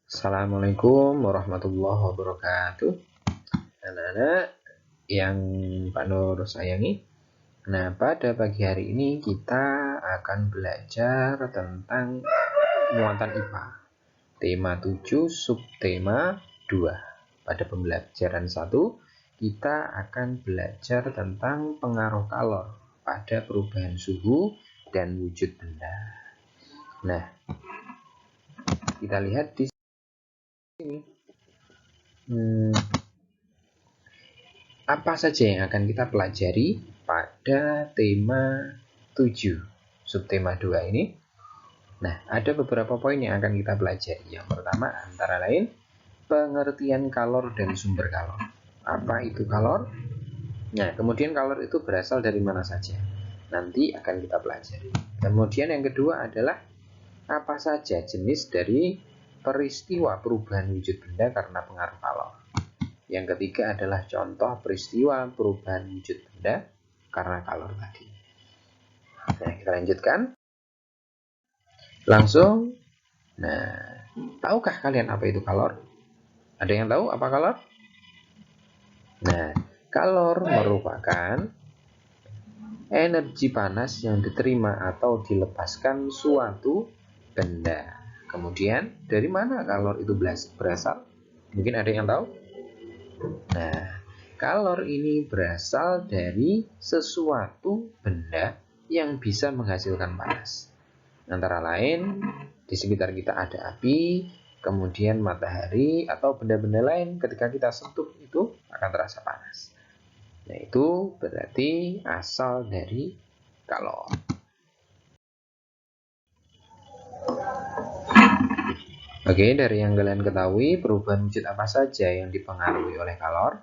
Assalamualaikum warahmatullahi wabarakatuh. Anak-anak yang Pak Nur sayangi. Nah, pada pagi hari ini kita akan belajar tentang muatan IPA. Tema 7, subtema 2. Pada pembelajaran 1, kita akan belajar tentang pengaruh kalor pada perubahan suhu dan wujud benda. Nah, kita lihat di sini. Apa saja yang akan kita pelajari pada tema 7, subtema 2 ini? Nah, ada beberapa poin yang akan kita pelajari. Yang pertama antara lain pengertian kalor dan sumber kalor. Apa itu kalor? Nah, kemudian kalor itu berasal dari mana saja? Nanti akan kita pelajari. Kemudian yang kedua adalah apa saja jenis dari peristiwa perubahan wujud benda karena pengaruh kalor. Yang ketiga adalah contoh peristiwa perubahan wujud benda karena kalor tadi. Nah, kita lanjutkan. Langsung. Nah, tahukah kalian apa itu kalor? Ada yang tahu apa kalor? Nah, kalor merupakan energi panas yang diterima atau dilepaskan suatu benda. Kemudian, dari mana kalor itu berasal? Mungkin ada yang tahu? Nah, kalor ini berasal dari sesuatu benda yang bisa menghasilkan panas. Antara lain, di sekitar kita ada api, kemudian matahari, atau benda-benda lain ketika kita sentuh itu akan terasa panas. Nah, itu berarti asal dari kalor. Oke, dari yang kalian ketahui, perubahan wujud apa saja yang dipengaruhi oleh kalor?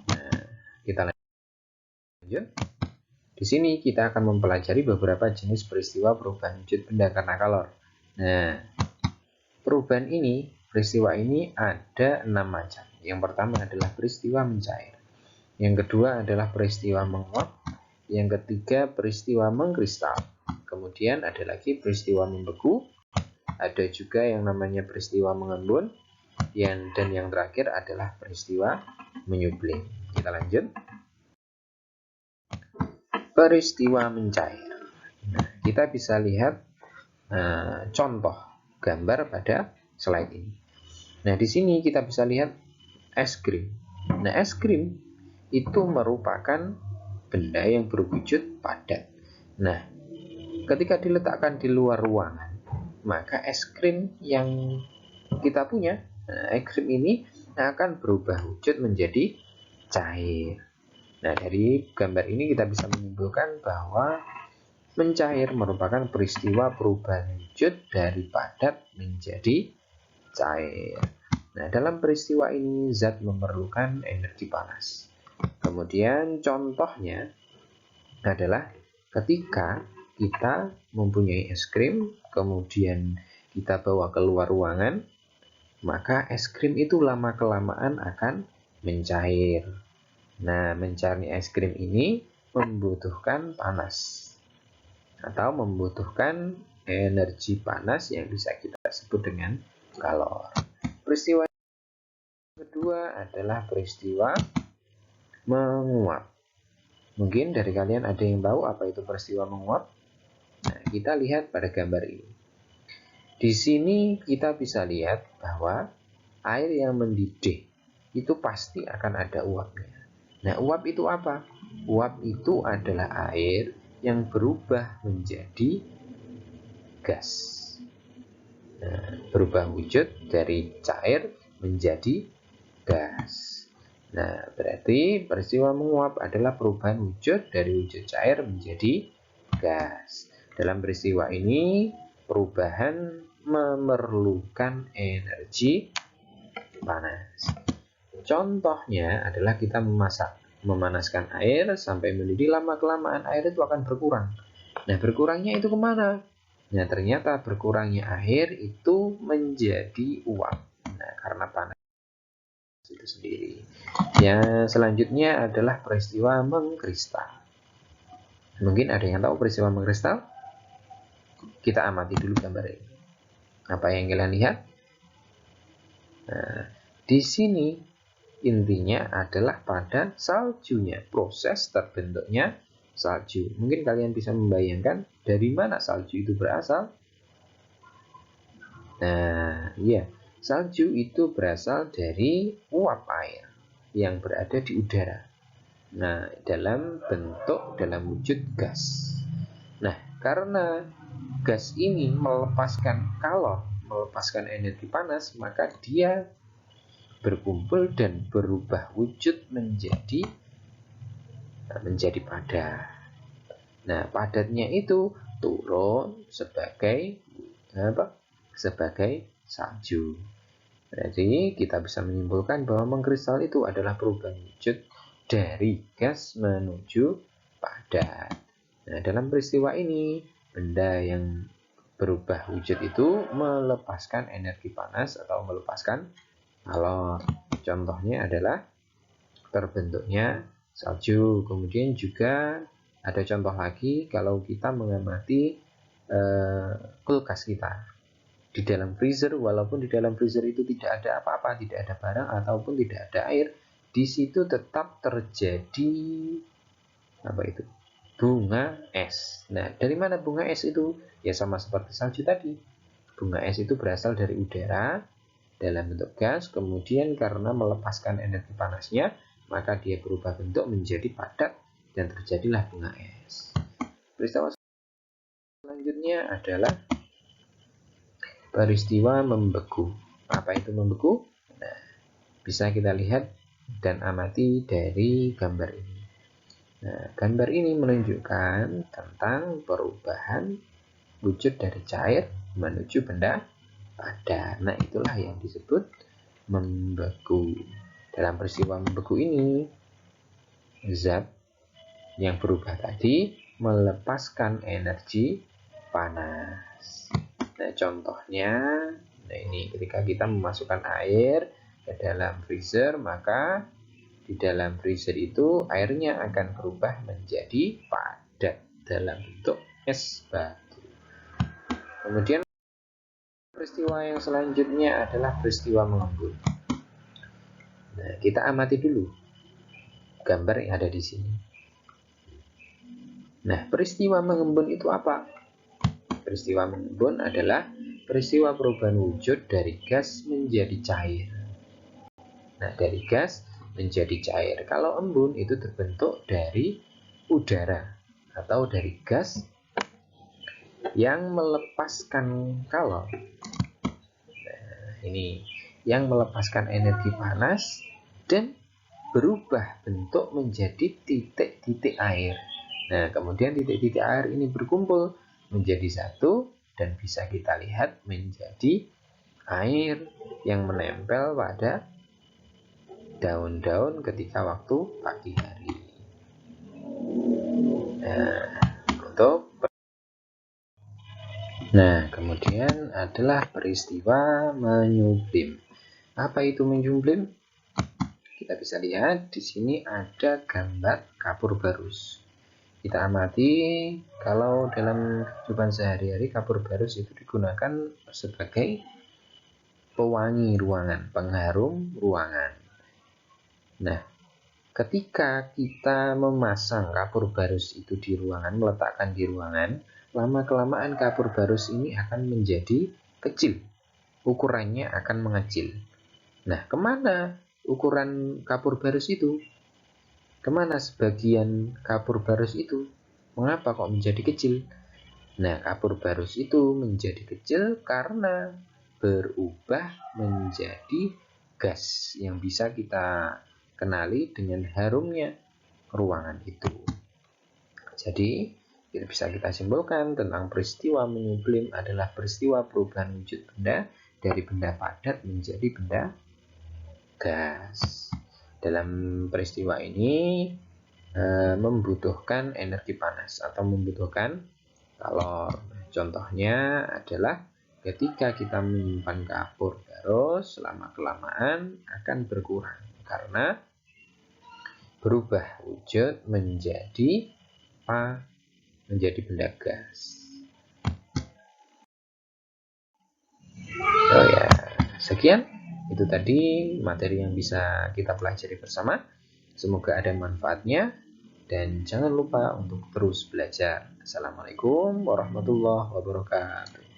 Nah, kita lanjut. Di sini kita akan mempelajari beberapa jenis peristiwa perubahan wujud benda karena kalor. Nah, peristiwa ini ada 6 macam. Yang pertama adalah peristiwa mencair. Yang kedua adalah peristiwa menguap. Yang ketiga peristiwa mengkristal. Kemudian ada lagi peristiwa membeku. Ada juga yang namanya peristiwa mengembun. Dan yang terakhir adalah peristiwa menyublim. Kita lanjut. Peristiwa mencair. Nah, kita bisa lihat contoh gambar pada slide ini. Nah, di sini kita bisa lihat es krim. Nah, es krim itu merupakan benda yang berwujud padat. Nah, ketika diletakkan di luar ruangan, maka es krim yang kita punya, es krim ini akan berubah wujud menjadi cair. Nah, dari gambar ini kita bisa menyimpulkan bahwa mencair merupakan peristiwa perubahan wujud dari padat menjadi cair. Nah, dalam peristiwa ini zat memerlukan energi panas. Kemudian contohnya adalah ketika kita mempunyai es krim, kemudian kita bawa keluar ruangan, maka es krim itu lama-kelamaan akan mencair. Nah, mencairnya es krim ini membutuhkan panas atau membutuhkan energi panas yang bisa kita sebut dengan kalor. Peristiwa kedua adalah peristiwa menguap. Mungkin dari kalian ada yang tahu apa itu peristiwa menguap? Nah, kita lihat pada gambar ini. Di sini kita bisa lihat bahwa air yang mendidih itu pasti akan ada uapnya. Nah, uap itu apa? Uap itu adalah air yang berubah menjadi gas. Nah, berubah wujud dari cair menjadi gas. Nah, berarti peristiwa menguap adalah perubahan wujud dari wujud cair menjadi gas. Dalam peristiwa ini, perubahan memerlukan energi panas. Contohnya adalah kita memanaskan air sampai mendidih, lama-kelamaan air itu akan berkurang. Nah, berkurangnya itu kemana? Nah, ternyata berkurangnya air itu menjadi uap. Nah, karena panas itu sendiri. Yang selanjutnya adalah peristiwa mengkristal. Mungkin ada yang tahu peristiwa mengkristal? Kita amati dulu gambar ini. Apa yang kalian lihat? Nah, di sini intinya adalah pada saljunya, proses terbentuknya salju. Mungkin kalian bisa membayangkan dari mana salju itu berasal. Nah, iya, salju itu berasal dari uap air yang berada di udara. Nah, dalam wujud gas. Nah, karena gas ini melepaskan energi panas, maka dia berkumpul dan berubah wujud menjadi padat. Nah, padatnya itu turun sebagai salju. Jadi kita bisa menyimpulkan bahwa mengkristal itu adalah perubahan wujud dari gas menuju padat. Nah, dalam peristiwa ini, benda yang berubah wujud itu melepaskan energi panas atau melepaskan kalor. Contohnya adalah terbentuknya salju. Kemudian juga ada contoh lagi kalau kita mengamati kulkas kita. Di dalam freezer, walaupun di dalam freezer itu tidak ada apa-apa, tidak ada barang ataupun tidak ada air, di situ tetap terjadi bunga es. Nah, dari mana bunga es itu? Ya sama seperti salju tadi. Bunga es itu berasal dari udara dalam bentuk gas, kemudian karena melepaskan energi panasnya, maka dia berubah bentuk menjadi padat dan terjadilah bunga es. Peristiwa selanjutnya adalah peristiwa membeku. Apa itu membeku? Nah, bisa kita lihat dan amati dari gambar ini. Nah, gambar ini menunjukkan tentang perubahan wujud dari cair menuju benda padat. Nah, itulah yang disebut membeku. Dalam peristiwa membeku ini, zat yang berubah tadi melepaskan energi panas. Nah, contohnya, ini ketika kita memasukkan air ke dalam freezer, maka di dalam freezer itu airnya akan berubah menjadi padat dalam bentuk es batu. Kemudian peristiwa yang selanjutnya adalah peristiwa mengembun. Nah, kita amati dulu gambar yang ada di sini. Nah, peristiwa mengembun itu apa? Peristiwa mengembun adalah peristiwa perubahan wujud dari gas menjadi cair. Nah, dari gas menjadi cair. Kalau embun itu terbentuk dari udara atau dari gas yang melepaskan kalor. Nah, ini yang melepaskan energi panas dan berubah bentuk menjadi titik-titik air. Nah, kemudian titik-titik air ini berkumpul menjadi satu dan bisa kita lihat menjadi air yang menempel pada daun-daun ketika waktu pagi hari. Nah, kemudian adalah peristiwa menyublim. Apa itu menyublim? Kita bisa lihat di sini ada gambar kapur barus. Kita amati kalau dalam kehidupan sehari-hari kapur barus itu digunakan sebagai pewangi ruangan, pengharum ruangan. Nah, ketika kita memasang kapur barus itu di ruangan, meletakkan di ruangan, lama-kelamaan kapur barus ini akan menjadi kecil. Ukurannya akan mengecil. Nah, kemana ukuran kapur barus itu? Kemana sebagian kapur barus itu? Mengapa kok menjadi kecil? Nah, kapur barus itu menjadi kecil karena berubah menjadi gas yang bisa kita kenali dengan harumnya ruangan itu. Jadi, bisa kita simpulkan tentang peristiwa menyublim adalah peristiwa perubahan wujud benda dari benda padat menjadi benda gas. Dalam peristiwa ini membutuhkan energi panas atau membutuhkan kalor. Contohnya adalah ketika kita menyimpan kapur barus, lama-kelamaan akan berkurang karena berubah wujud menjadi benda gas. Oh ya, sekian Itu tadi materi yang bisa kita pelajari bersama. Semoga ada manfaatnya dan jangan lupa untuk terus belajar. Assalamualaikum warahmatullahi wabarakatuh.